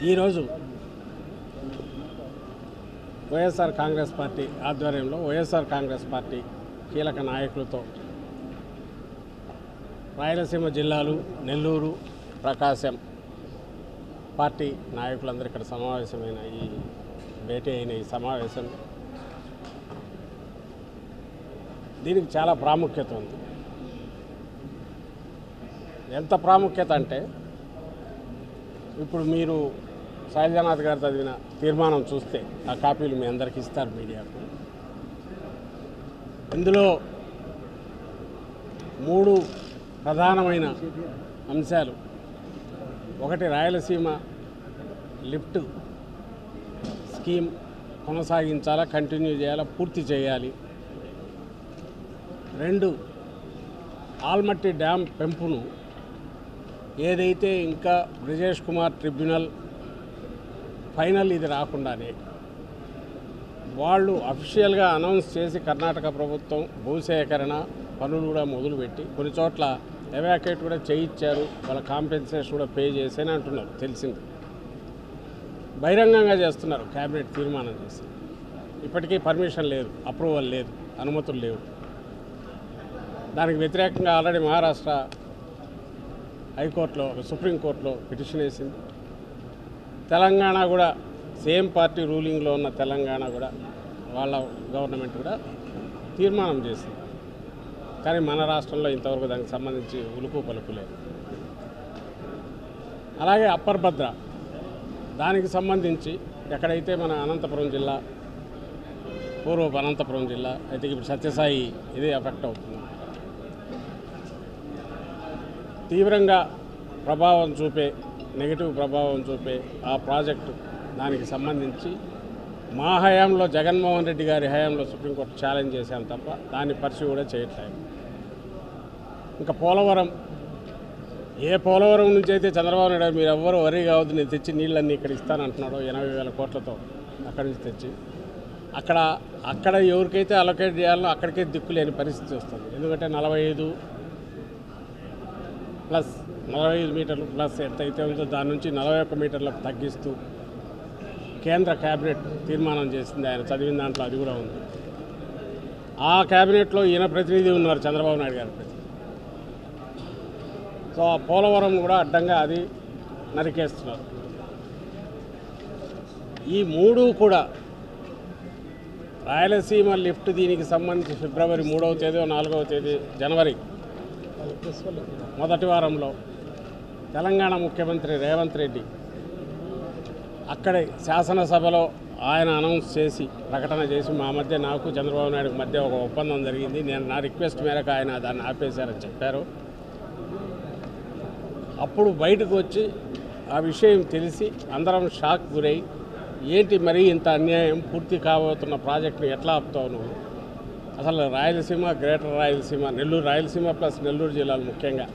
ఈరోజు వైఎస్ఆర్ కాంగ్రెస్ పార్టీ ఆధ్వర్యంలో వైఎస్ఆర్ కాంగ్రెస్ పార్టీ కీలక నాయకులతో రాయలసీమ జిల్లాలు నెల్లూరు ప్రకాశం పార్టీ నాయకులందరూ ఇక్కడ సమావేశమైన భేటీ అయిన ఈ సమావేశం దీనికి చాలా ప్రాముఖ్యత ఉంది. ఎంత ప్రాముఖ్యత అంటే ఇప్పుడు మీరు శైలజానాథ్ గారు చదివిన తీర్మానం చూస్తే ఆ కాపీలు మీ అందరికీ ఇస్తారు మీడియాకు. ఇందులో 3 ప్రధానమైన అంశాలు. ఒకటి, రాయలసీమ లిఫ్ట్ స్కీమ్ కొనసాగించాలా, కంటిన్యూ చేయాలా, పూర్తి చేయాలి. 2, ఆల్మట్టి డ్యామ్ పెంపును ఏదైతే ఇంకా బ్రిజేష్ కుమార్ ట్రిబ్యునల్ ఫైనల్ ఇది రాకుండానే వాళ్ళు అఫీషియల్గా అనౌన్స్ చేసి కర్ణాటక ప్రభుత్వం భూసేకరణ పనులు కూడా మొదలుపెట్టి కొన్ని చోట్ల ఎవాక్యుయేట్ కూడా చేయించారు, వాళ్ళ కాంపెన్సేషన్ కూడా పే చేసేని అంటున్నారు. తెలిసింది బహిరంగంగా చేస్తున్నారు, క్యాబినెట్ తీర్మానం చేసి. ఇప్పటికీ పర్మిషన్ లేదు, అప్రూవల్ లేదు, అనుమతులు లేవు. దానికి వ్యతిరేకంగా ఆల్రెడీ మహారాష్ట్ర హైకోర్టులో సుప్రీంకోర్టులో పిటిషన్ వేసింది. తెలంగాణ కూడా సేమ్ పార్టీ రూలింగ్లో ఉన్న తెలంగాణ కూడా వాళ్ళ గవర్నమెంట్ కూడా తీర్మానం చేసింది. కానీ మన రాష్ట్రంలో ఇంతవరకు దానికి సంబంధించి ఉలుపు పలుకు లేదు. అలాగే అప్పర్ భద్ర దానికి సంబంధించి ఎక్కడైతే మన అనంతపురం జిల్లా, పూర్వపు అనంతపురం జిల్లా అయితే ఇప్పుడు సత్యసాయి ఇదే ఎఫెక్ట్ అవుతుంది. తీవ్రంగా ప్రభావం చూపే, నెగిటివ్ ప్రభావం చూపే ఆ ప్రాజెక్టు దానికి సంబంధించి మా హయాంలో జగన్మోహన్ రెడ్డి గారి హయాంలో సుప్రీంకోర్టు ఛాలెంజ్ చేశాం తప్ప దాన్ని పరిశీ కూడా చేయట్లేదు. ఇంకా పోలవరం, ఏ పోలవరం నుంచి అయితే చంద్రబాబు నాయుడు మీరు ఎవ్వరూ వరీ కావద్దు, నేను తెచ్చి నీళ్ళన్నీ ఇక్కడ ఇస్తానంటున్నాడో 80,000 కోట్లతో అక్కడి నుంచి తెచ్చి అక్కడ ఎవరికైతే అలొకేట్ చేయాలో అక్కడికే దిక్కు లేని పరిస్థితి వస్తుంది. ఎందుకంటే 45 మీటర్లు ప్లస్ ఎంతైతే ఉందో దాని నుంచి 41 మీటర్లకు తగ్గిస్తూ కేంద్ర క్యాబినెట్ తీర్మానం చేసింది. ఆయన చదివిన దాంట్లో అది కూడా ఉంది. ఆ క్యాబినెట్లో ఈయన ప్రతినిధి ఉన్నారు, చంద్రబాబు నాయుడు గారి ప్రతినిధి. సో ఆ పోలవరం కూడా అడ్డంగా అది నరికేస్తున్నారు. ఈ 3 కూడా రాయలసీమ లిఫ్ట్ దీనికి సంబంధించి ఫిబ్రవరి 3వ తేదీ 4వ తేదీ జనవరి మొదటి వారంలో తెలంగాణ ముఖ్యమంత్రి రేవంత్ రెడ్డి అక్కడే శాసనసభలో ఆయన అనౌన్స్ చేసి ప్రకటన చేసి మా మధ్య నాకు చంద్రబాబు నాయుడుకి మధ్య ఒక ఒప్పందం జరిగింది, నేను నా రిక్వెస్ట్ మేరకు ఆయన దాన్ని ఆపేశారని చెప్పారు. అప్పుడు బయటకు వచ్చి ఆ విషయం తెలిసి అందరం షాక్ గురై, ఏంటి మరీ ఇంత అన్యాయం, పూర్తి కాబోతున్న ప్రాజెక్టుని ఎట్లా ఆపుతావు నువ్వు? అసలు రాయలసీమ, గ్రేటర్ రాయలసీమ, నెల్లూరు, రాయలసీమ ప్లస్ నెల్లూరు జిల్లాలు ముఖ్యంగా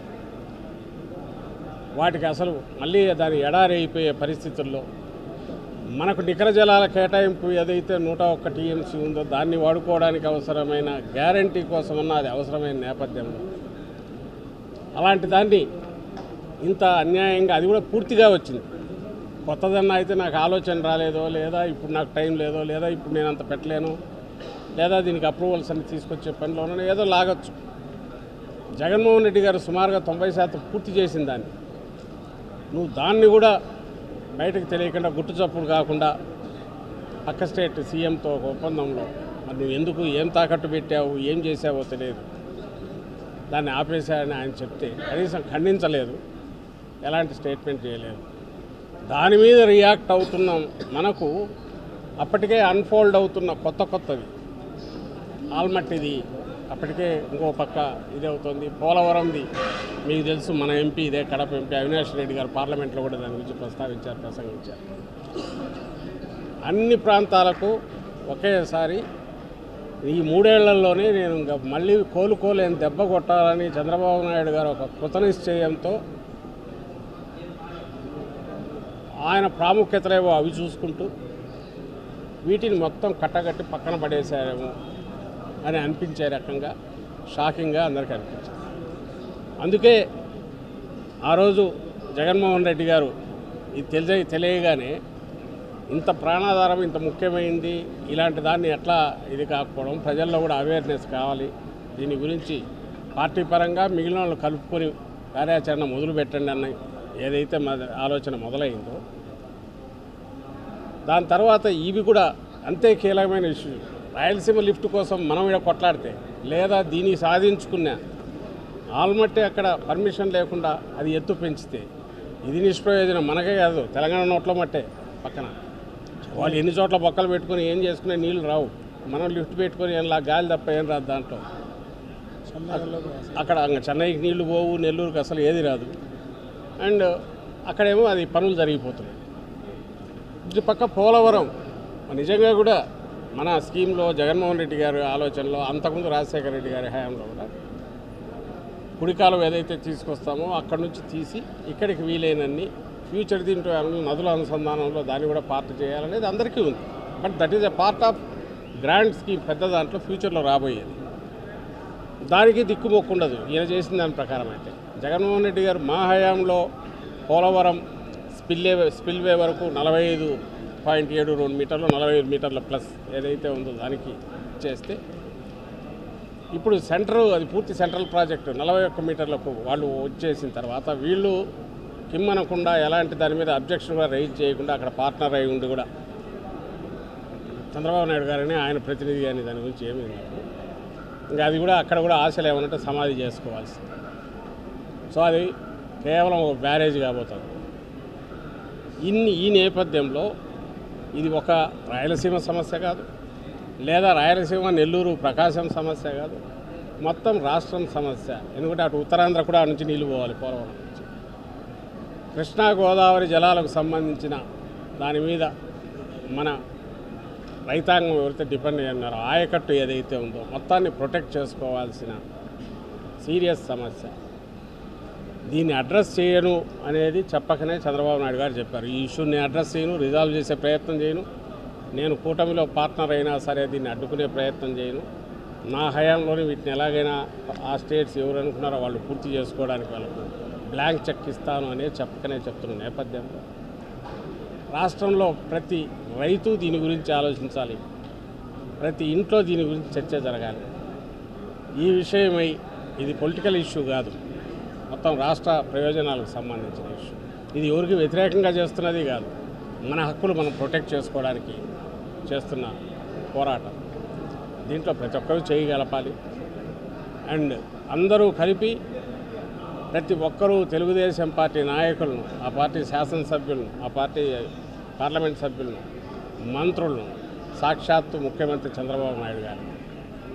వాటికి అసలు మళ్ళీ దాని ఎడారి అయిపోయే పరిస్థితుల్లో మనకు నికర జలాల కేటాయింపు ఏదైతే 101 టీఎంసీ ఉందో దాన్ని వాడుకోవడానికి అవసరమైన గ్యారంటీ కోసమన్నా అది అవసరమైన నేపథ్యంలో అలాంటి దాన్ని ఇంత అన్యాయంగా అది కూడా పూర్తిగా వచ్చింది. కొత్తదన్నా అయితే నాకు ఆలోచన రాలేదో, లేదా ఇప్పుడు నాకు టైం లేదో, లేదా ఇప్పుడు నేను అంత పెట్టలేను, లేదా దీనికి అప్రూవల్స్ అన్ని తీసుకొచ్చే పనిలోనే ఏదో లాగొచ్చు. జగన్మోహన్ రెడ్డి గారు సుమారుగా 90% పూర్తి చేసిన దాన్ని నువ్వు దాన్ని కూడా బయటకు తెలియకుండా గుట్టుచప్పుడు కాకుండా పక్క స్టేట్ సీఎంతో ఒక ఒప్పందంలో మరి నువ్వు ఎందుకు ఏం తాకట్టు పెట్టావు, ఏం చేసావో తెలియదు, దాన్ని ఆపేశారని ఆయన చెప్తే కనీసం ఖండించలేదు, ఎలాంటి స్టేట్మెంట్ చేయలేదు. దాని మీద రియాక్ట్ అవుతున్నాం. మనకు అప్పటికే అన్ఫోల్డ్ అవుతున్న కొత్తవి ఆల్మట్టిది అప్పటికే ఇంకో పక్క ఇది అవుతుంది. పోలవరంది మీకు తెలుసు, మన ఎంపీ ఇదే కడప ఎంపీ అవినాష్ రెడ్డి గారు పార్లమెంట్లో కూడా దాని గురించి ప్రసంగించారు. అన్ని ప్రాంతాలకు ఒకేసారి ఈ 3 ఏళ్లలోనే నేను ఇంకా మళ్ళీ కోలుకోలేని దెబ్బ కొట్టాలని చంద్రబాబు నాయుడు గారు ఒక కృతనిశ్చయంతో ఆయన ప్రాముఖ్యతలేవో అవి చూసుకుంటూ వీటిని మొత్తం కట్టగట్టి పక్కన పడేశారేమో అని అనిపించే రకంగా షాకింగ్గా అందరికీ అనిపించింది. అందుకే ఆ రోజు జగన్మోహన్ రెడ్డి గారు ఇది తెలియగానే ఇంత ప్రాణాధారం ఇంత ముఖ్యమైనది ఇలాంటి దాన్ని ఎట్లా ఇది కాకపోవడం, ప్రజల్లో కూడా అవేర్నెస్ కావాలి. దీని గురించి పార్టీ పరంగా మిగిలిన వాళ్ళు కలుపుకొని కార్యాచరణ మొదలు పెట్టండి అన్న ఏదైతే ఆలోచన మొదలైందో, దాని తర్వాత ఇవి కూడా అంతే కీలకమైన ఇష్యూ. రాయలసీమ లిఫ్ట్ కోసం మనం ఇక్కడ కొట్లాడితే లేదా దీన్ని సాధించుకున్న ఆల్మట్టి అక్కడ పర్మిషన్ లేకుండా అది ఎత్తు పెంచితే ఇది నిష్ప్రయోజనం. మనకే కాదు, తెలంగాణ నోట్ల మట్టే పక్కన వాళ్ళు ఎన్ని చోట్ల బొక్కలు పెట్టుకొని ఏం చేసుకునే నీళ్ళు రావు. మనం లిఫ్ట్ పెట్టుకొని ఏం గాలి తప్ప ఏం రాదు దాంట్లో. అక్కడ చెన్నైకి నీళ్లు పోవు, నెల్లూరుకి అసలు ఏది రాదు. అండ్ అక్కడేమో అది పనులు జరిగిపోతున్నాయి. ఇటు పక్క పోలవరం నిజంగా కూడా మన స్కీమ్లో జగన్మోహన్ రెడ్డి గారి ఆలోచనలో, అంతకుముందు రాజశేఖర రెడ్డి గారి హయాంలో కూడా కుడికాలం ఏదైతే తీసుకొస్తామో అక్కడి నుంచి తీసి ఇక్కడికి వీలైనన్ని ఫ్యూచర్ దీంట్లో నదుల అనుసంధానంలో దాన్ని కూడా పార్ట్ చేయాలనేది అందరికీ ఉంది. But that is a part of grand scheme, పెద్ద దాంట్లో ఫ్యూచర్లో రాబోయేది. దానికి దిక్కుమొక్కుండదు ఈయన చేసిన దాని ప్రకారం. అయితే జగన్మోహన్ రెడ్డి గారు మా హయాంలో పోలవరం స్పిల్వే వరకు 45.72 మీటర్లు, 45 మీటర్ల ప్లస్ ఏదైతే ఉందో దానికి చేస్తే, ఇప్పుడు అది పూర్తి సెంట్రల్ ప్రాజెక్టు 41 మీటర్లకు వాళ్ళు వచ్చేసిన తర్వాత వీళ్ళు కిమ్మనకుండా ఎలాంటి దాని మీద అబ్జెక్షన్ కూడా రైజ్ చేయకుండా అక్కడ పార్ట్నర్ అయి ఉండి కూడా చంద్రబాబు నాయుడు గారని ఆయన ప్రతినిధి కానీ దాని గురించి ఏమీ లేదు. ఇంకా అది కూడా అక్కడ కూడా ఆశలు ఏమన్నట్టు సమాధి చేసుకోవాల్సింది. సో అది కేవలం ఒక బ్యారేజ్ కాబోతుంది. ఈ నేపథ్యంలో ఇది ఒక రాయలసీమ సమస్య కాదు, లేదా రాయలసీమ నెల్లూరు ప్రకాశం సమస్య కాదు, మొత్తం రాష్ట్రం సమస్య. ఎందుకంటే అటు ఉత్తరాంధ్ర కూడా ఆ నుంచి నీళ్ళు పోవాలి పోలవరం నుంచి. కృష్ణా గోదావరి జలాలకు సంబంధించిన దాని మీద మన రైతాంగం ఎవరైతే డిపెండ్ అయ్యి ఉన్నారో ఆయకట్టు ఏదైతే ఉందో మొత్తాన్ని ప్రొటెక్ట్ చేసుకోవాల్సిన సీరియస్ సమస్య. దీన్ని అడ్రస్ చేయను అనేది చెప్పకనే చంద్రబాబు నాయుడు గారు చెప్పారు. ఈ ఇష్యూని అడ్రస్ చేయను, రిజాల్వ్ చేసే ప్రయత్నం చేయను, నేను కూటమిలో పార్ట్నర్ అయినా సరే దీన్ని అడ్డుకునే ప్రయత్నం చేయను, నా హయాంలోనే వీటిని ఎలాగైనా ఆ స్టేట్స్ ఎవరు అనుకున్నారో వాళ్ళు పూర్తి చేసుకోవడానికి వాళ్ళకు బ్లాంక్ చెక్ ఇస్తాను అనేది చెప్పకనే చెప్తున్న నేపథ్యంలో రాష్ట్రంలో ప్రతి రైతు దీని గురించి ఆలోచించాలి, ప్రతి ఇంట్లో దీని గురించి చర్చ జరగాలి. ఈ విషయమై ఇది పొలిటికల్ ఇష్యూ కాదు, మొత్తం రాష్ట్ర ప్రయోజనాలకు సంబంధించిన ఇష్యూ. ఇది ఎవరికి వ్యతిరేకంగా చేస్తున్నది కాదు, మన హక్కులు మనం ప్రొటెక్ట్ చేసుకోవడానికి చేస్తున్న పోరాటం. దీంట్లో ప్రతి ఒక్కరూ చేయగలపాలి. అండ్ అందరూ కలిపి ప్రతి ఒక్కరూ తెలుగుదేశం పార్టీ నాయకులను, ఆ పార్టీ శాసనసభ్యులను, ఆ పార్టీ పార్లమెంట్ సభ్యులను, మంత్రులను, సాక్షాత్తు ముఖ్యమంత్రి చంద్రబాబు నాయుడు గారు